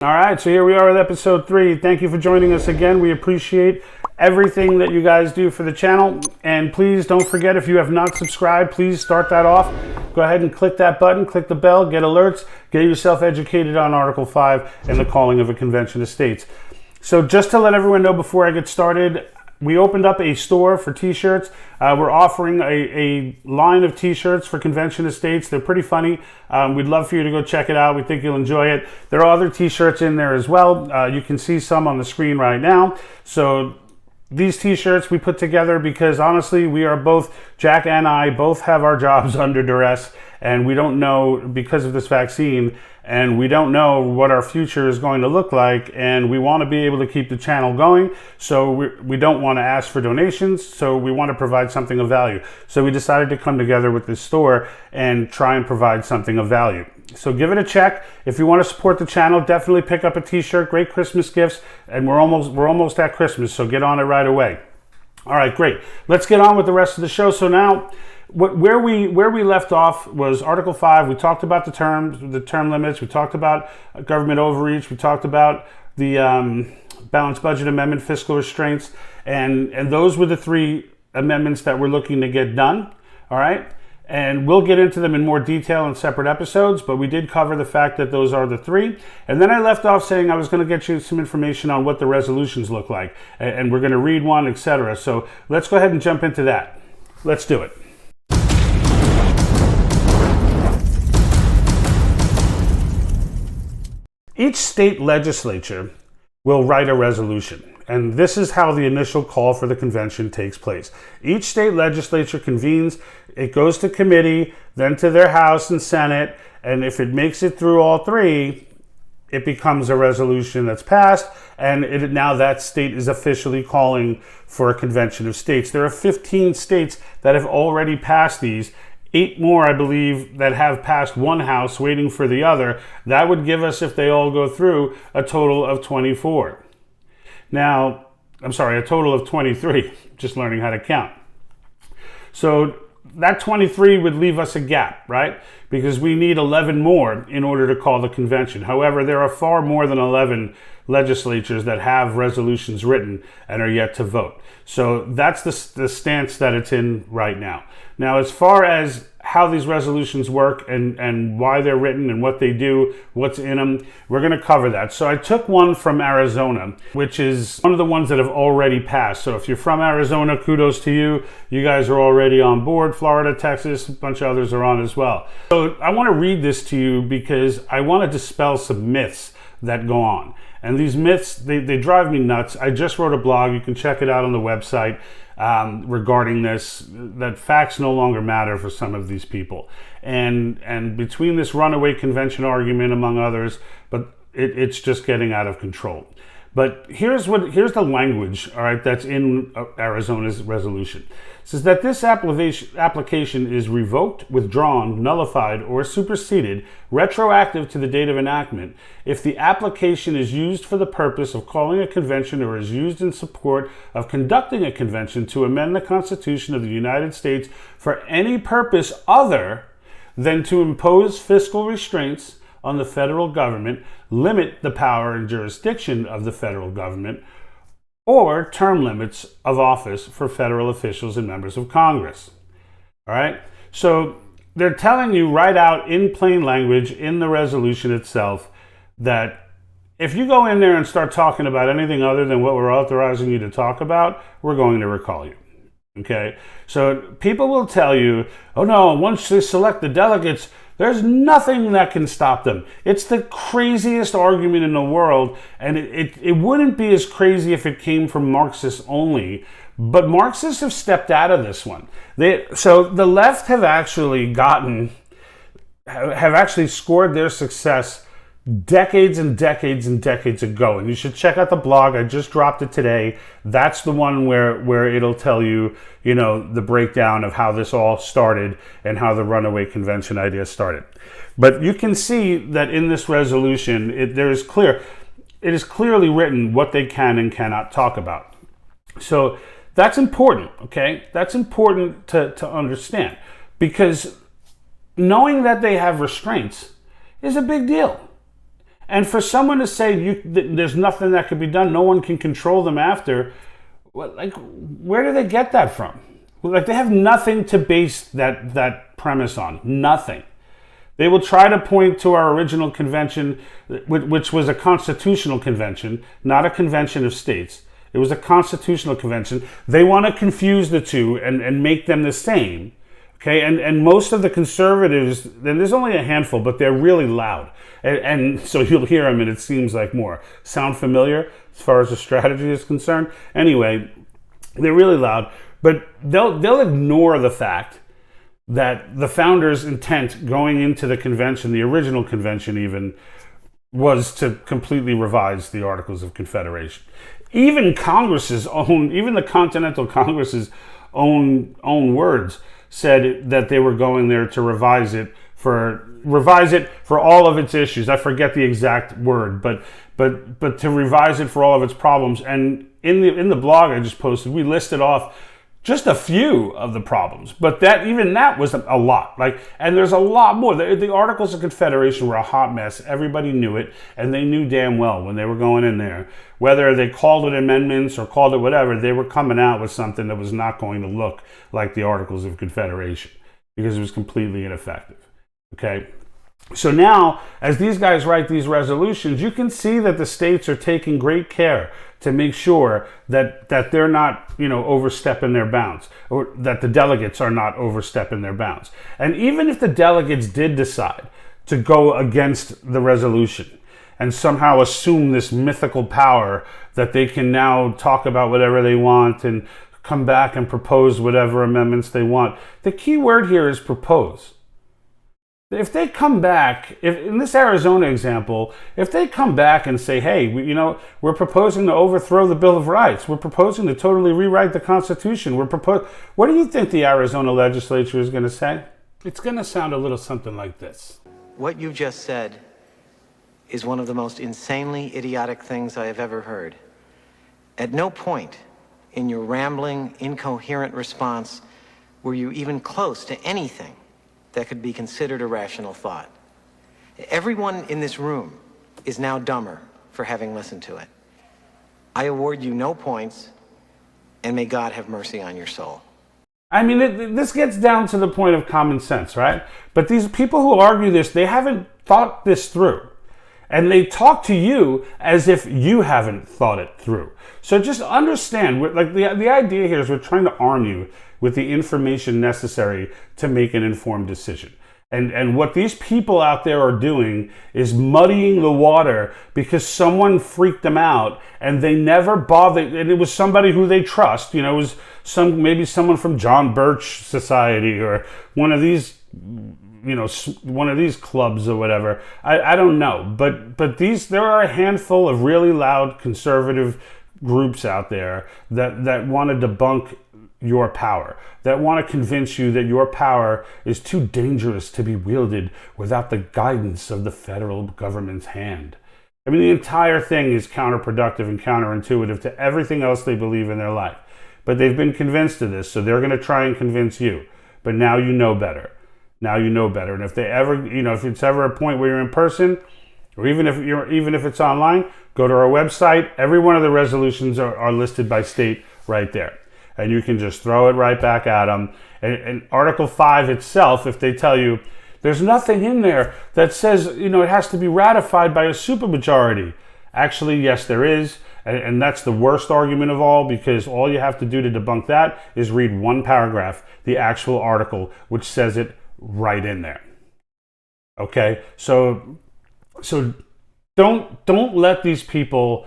All right, so here we are with episode 3. Thank you for joining us again. We appreciate everything that you guys do for the channel. And please don't forget, if you have not subscribed, please start that off. Go ahead and click that button, click the bell, get alerts, get yourself educated on Article 5 and the calling of a convention of states. So just to let everyone know before I get started, we opened up a store for t-shirts. We're offering a line of t-shirts for convention of states. They're pretty funny. We'd love for you to go check it out. We think you'll enjoy it. There are other t-shirts in there as well. You can see some on the screen right now. So these t-shirts we put together because honestly, we are both, Jack and I, both have our jobs under duress, and we don't know because of this vaccine, and we don't know what our future is going to look like, and we want to be able to keep the channel going, so we don't want to ask for donations, so we want to provide something of value. So we decided to come together with this store and try and provide something of value. So give it a check. If you want to support the channel, definitely pick up a t-shirt. Great Christmas gifts, and we're almost at Christmas, so get on it right away. All right, great. Let's get on with the rest of the show. So now, where we left off was Article 5. We talked about the term limits. We talked about government overreach. We talked about the balanced budget amendment, fiscal restraints, and those were the 3 amendments that we're looking to get done. All right, and we'll get into them in more detail in separate episodes, but we did cover the fact that those are the 3. And then I left off saying I was going to get you some information on what the resolutions look like, and we're going to read one, etc. So let's go ahead and jump into that. Let's do it. Each state legislature will write a resolution, and this is how the initial call for the convention takes place. Each state legislature convenes, it goes to committee, then to their House and Senate, and if it makes it through all 3, it becomes a resolution that's passed, and now that state is officially calling for a convention of states. There are 15 states that have already passed these. 8 more, I believe, that have passed one house waiting for the other. That would give us, if they all go through, a total of 24. Now, I'm sorry, a total of 23, just learning how to count. So that 23 would leave us a gap, right? Because we need 11 more in order to call the convention. However, there are far more than 11 legislatures that have resolutions written and are yet to vote. So that's the stance that it's in right now. Now, as far as how these resolutions work and why they're written and what they do, what's in them, we're going to cover that. So I took one from Arizona, which is one of the ones that have already passed. So if you're from Arizona, kudos to you. You guys are already on board. Florida, Texas, a bunch of others are on as well. So I want to read this to you because I want to dispel some myths that go on. And these myths, they drive me nuts. I just wrote a blog. You can check it out on the website regarding this, that facts no longer matter for some of these people. And between this runaway convention argument, among others, but it's just getting out of control. But here's the language, all right, that's in Arizona's resolution. It says that this application is revoked, withdrawn, nullified, or superseded, retroactive to the date of enactment, if the application is used for the purpose of calling a convention or is used in support of conducting a convention to amend the Constitution of the United States for any purpose other than to impose fiscal restraints on the federal government, limit the power and jurisdiction of the federal government, or term limits of office for federal officials and members of Congress. All right? So they're telling you right out in plain language in the resolution itself that if you go in there and start talking about anything other than what we're authorizing you to talk about, we're going to recall you. Okay? So people will tell you, oh no, once they select the delegates, there's nothing that can stop them. It's the craziest argument in the world, and it wouldn't be as crazy if it came from Marxists only, but Marxists have stepped out of this one. So the left have actually scored their success decades and decades and decades ago. And you should check out the blog. I just dropped it today. That's the one where it'll tell you, the breakdown of how this all started and how the runaway convention idea started. But you can see that in this resolution, it is clearly written what they can and cannot talk about. So that's important, okay? That's important to understand, because knowing that they have restraints is a big deal. And for someone to say there's nothing that could be done, no one can control them after, like, where do they get that from? Like, they have nothing to base that premise on. Nothing. They will try to point to our original convention, which was a constitutional convention, not a convention of states. It was a constitutional convention. They want to confuse the two and make them the same. Okay, and most of the conservatives, and there's only a handful, but they're really loud. And so you'll hear them, and it seems like more. Sound familiar as far as the strategy is concerned? Anyway, they're really loud, but they'll ignore the fact that the founders' intent going into the convention, the original convention even, was to completely revise the Articles of Confederation. Even the Continental Congress's own words said that they were going there to revise it for all of its issues. I forget the exact word, but to revise it for all of its problems. And in the blog I just posted, we listed off just a few of the problems, but that was a lot. And there's a lot more. The Articles of Confederation were a hot mess. Everybody knew it, and they knew damn well when they were going in there, whether they called it amendments or called it whatever, they were coming out with something that was not going to look like the Articles of Confederation because it was completely ineffective. Okay. So now, as these guys write these resolutions, you can see that the states are taking great care to make sure that they're not, overstepping their bounds, or that the delegates are not overstepping their bounds. And even if the delegates did decide to go against the resolution and somehow assume this mythical power that they can now talk about whatever they want and come back and propose whatever amendments they want, the key word here is propose. If they come back, in this Arizona example, if they come back and say, hey, we're proposing to overthrow the Bill of Rights, we're proposing to totally rewrite the Constitution, what do you think the Arizona legislature is going to say? It's going to sound a little something like this. What you just said is one of the most insanely idiotic things I have ever heard. At no point in your rambling, incoherent response were you even close to anything that could be considered a rational thought. Everyone in this room is now dumber for having listened to it. I award you no points, and may God have mercy on your soul. I mean, this gets down to the point of common sense, right? But these people who argue this, they haven't thought this through. And they talk to you as if you haven't thought it through. So just understand, the idea here is we're trying to arm you with the information necessary to make an informed decision. And what these people out there are doing is muddying the water because someone freaked them out and they never bothered. And it was somebody who they trust. It was maybe someone from John Birch Society or one of these clubs or whatever. I don't know. But there are a handful of really loud conservative groups out there that want to debunk your power, that want to convince you that your power is too dangerous to be wielded without the guidance of the federal government's hand. I mean, the entire thing is counterproductive and counterintuitive to everything else they believe in their life. But they've been convinced of this, so they're going to try and convince you. But now you know better. Now you know better. And if if it's ever a point where you're in person, or even if it's online, go to our website. Every one of the resolutions are listed by state right there. And you can just throw it right back at them. And Article 5 itself, if they tell you there's nothing in there that says, it has to be ratified by a supermajority. Actually, yes, there is. And that's the worst argument of all, because all you have to do to debunk that is read one paragraph, the actual article, which says it right in there. Okay? So don't let these people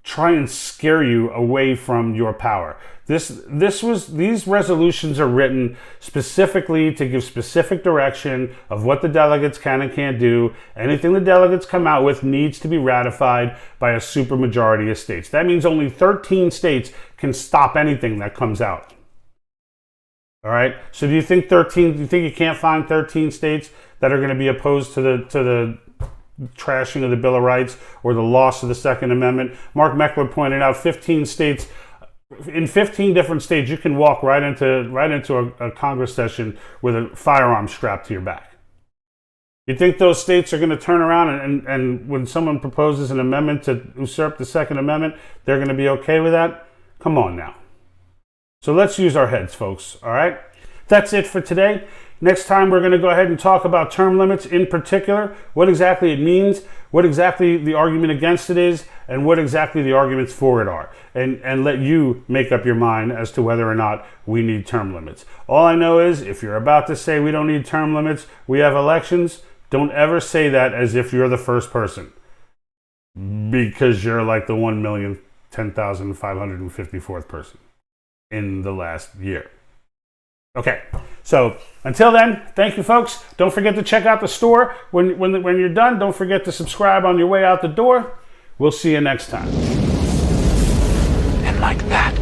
try and scare you away from your power. These resolutions are written specifically to give specific direction of what the delegates can and can't do. Anything the delegates come out with needs to be ratified by a supermajority of states. That means only 13 states can stop anything that comes out. All right. So do you think you can't find 13 states that are going to be opposed to the trashing of the Bill of Rights or the loss of the Second Amendment? Mark Meckler pointed out 15 states. In 15 different states, you can walk right into a Congress session with a firearm strapped to your back. You think those states are going to turn around and when someone proposes an amendment to usurp the Second Amendment, they're going to be okay with that? Come on now. So let's use our heads, folks, all right? That's it for today. Next time, we're going to go ahead and talk about term limits in particular, what exactly it means, what exactly the argument against it is, and what exactly the arguments for it are, and let you make up your mind as to whether or not we need term limits. All I know is if you're about to say we don't need term limits, we have elections, don't ever say that as if you're the first person, because you're like the 1,010,554th person in the last year. Okay, so until then, thank you, folks. Don't forget to check out the store. When you're done, don't forget to subscribe on your way out the door. We'll see you next time. And like that,